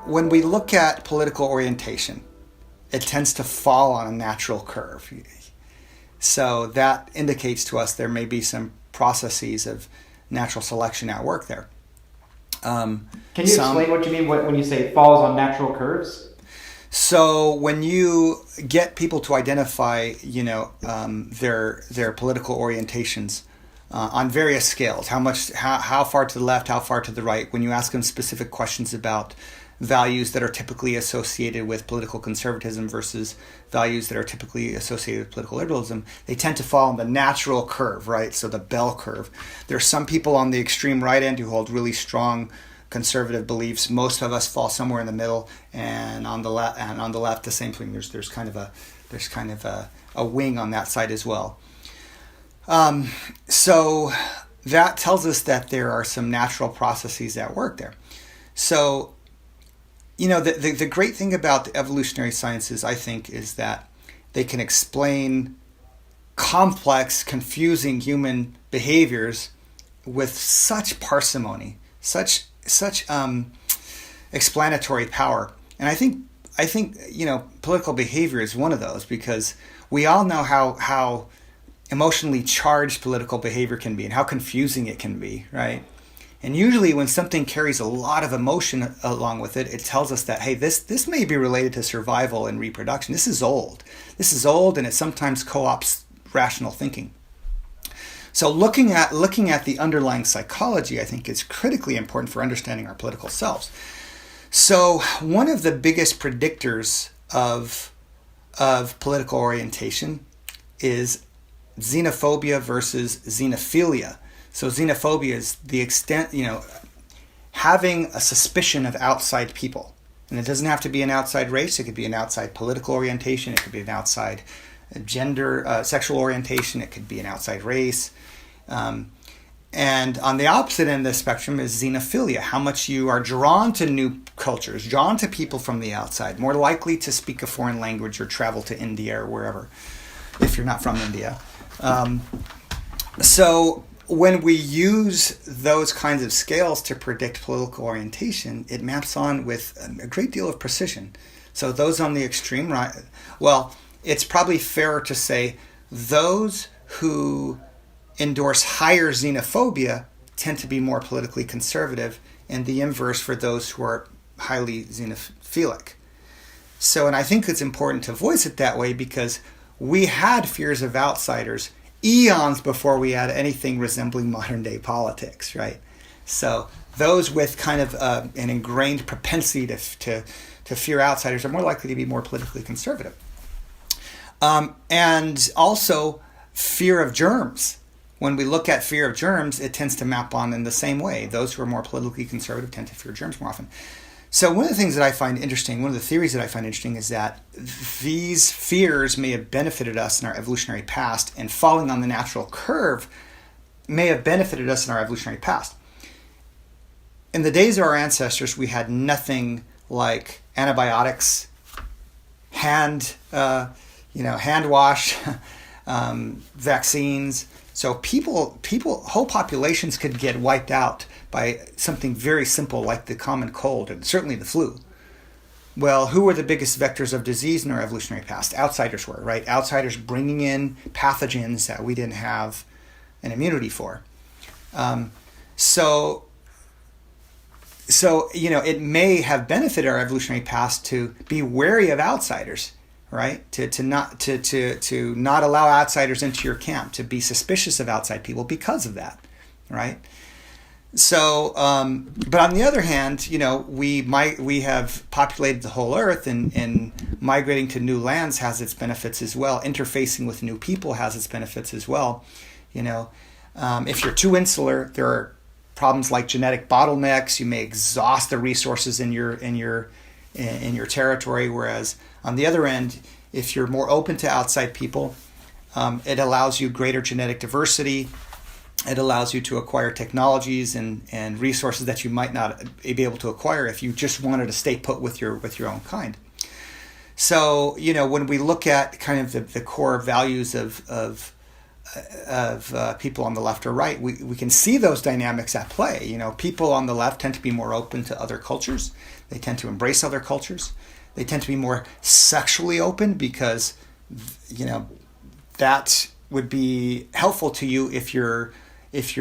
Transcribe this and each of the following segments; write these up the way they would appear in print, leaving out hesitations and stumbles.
when we look at political orientation, it tends to fall on a natural curve. So that indicates to us there may be some processes of natural selection at work there. Can you explain what you mean when you say it falls on natural curves? So when you get people to identify, their political orientations on various scales, how far to the left, how far to the right, when you ask them specific questions about values that are typically associated with political conservatism versus values that are typically associated with political liberalism, they tend to fall on the natural curve, right? So the bell curve. There are some people on the extreme right end who hold really strong conservative beliefs. Most of us fall somewhere in the middle, and on the left, the same thing. There's kind of a wing on that side as well. So that tells us that there are some natural processes at work there. So, the great thing about the evolutionary sciences, I think, is that they can explain complex, confusing human behaviors with such parsimony, such explanatory power. And I think political behavior is one of those, because we all know how emotionally charged political behavior can be and how confusing it can be, right? And usually when something carries a lot of emotion along with it, it tells us that, hey, this may be related to survival and reproduction. This is old, and it sometimes co-opts rational thinking. So looking at the underlying psychology, I think, is critically important for understanding our political selves. So one of the biggest predictors of political orientation is xenophobia versus xenophilia. So xenophobia is the extent, having a suspicion of outside people. And it doesn't have to be an outside race. It could be an outside political orientation. It could be an outside gender, sexual orientation. It could be an outside race. And on the opposite end of the spectrum is xenophilia, how much you are drawn to new cultures, drawn to people from the outside, more likely to speak a foreign language or travel to India or wherever, if you're not from India. So when we use those kinds of scales to predict political orientation, it maps on with a great deal of precision. So those on the extreme right, well, it's probably fairer to say those who endorse higher xenophobia tend to be more politically conservative, and the inverse for those who are highly xenophilic. So, and I think it's important to voice it that way because we had fears of outsiders eons before we had anything resembling modern day politics, right? So those with kind of an ingrained propensity to fear outsiders are more likely to be more politically conservative. And also fear of germs. When we look at fear of germs, it tends to map on in the same way. Those who are more politically conservative tend to fear germs more often. So one of the things that I find interesting, one of the theories that I find interesting is that these fears may have benefited us in our evolutionary past, and falling on the natural curve may have benefited us in our evolutionary past. In the days of our ancestors, we had nothing like antibiotics, hand wash, vaccines. So whole populations could get wiped out by something very simple like the common cold and certainly the flu. Well, who were the biggest vectors of disease in our evolutionary past? Outsiders were, right? Outsiders bringing in pathogens that we didn't have an immunity for. So it may have benefited our evolutionary past to be wary of outsiders, right? To not allow outsiders into your camp, to be suspicious of outside people because of that, right? So, but on the other hand, we have populated the whole earth, and migrating to new lands has its benefits as well. Interfacing with new people has its benefits as well. If you're too insular, there are problems like genetic bottlenecks. You may exhaust the resources in your territory. Whereas on the other end, if you're more open to outside people, it allows you greater genetic diversity. It allows you to acquire technologies and resources that you might not be able to acquire if you just wanted to stay put with your own kind. So, when we look at kind of the core values of people on the left or right, we can see those dynamics at play. You know, people on the left tend to be more open to other cultures. They tend to embrace other cultures. They tend to be more sexually open because, you know, that would be helpful to you if you're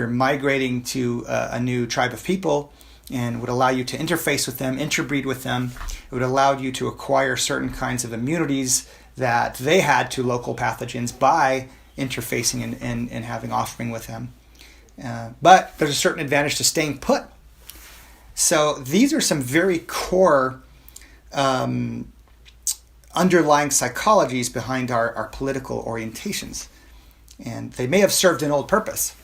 migrating to a new tribe of people, and would allow you to interface with them, interbreed with them. It would allow you to acquire certain kinds of immunities that they had to local pathogens by interfacing and having offspring with them. But there's a certain advantage to staying put. So these are some very core underlying psychologies behind our political orientations. And they may have served an old purpose.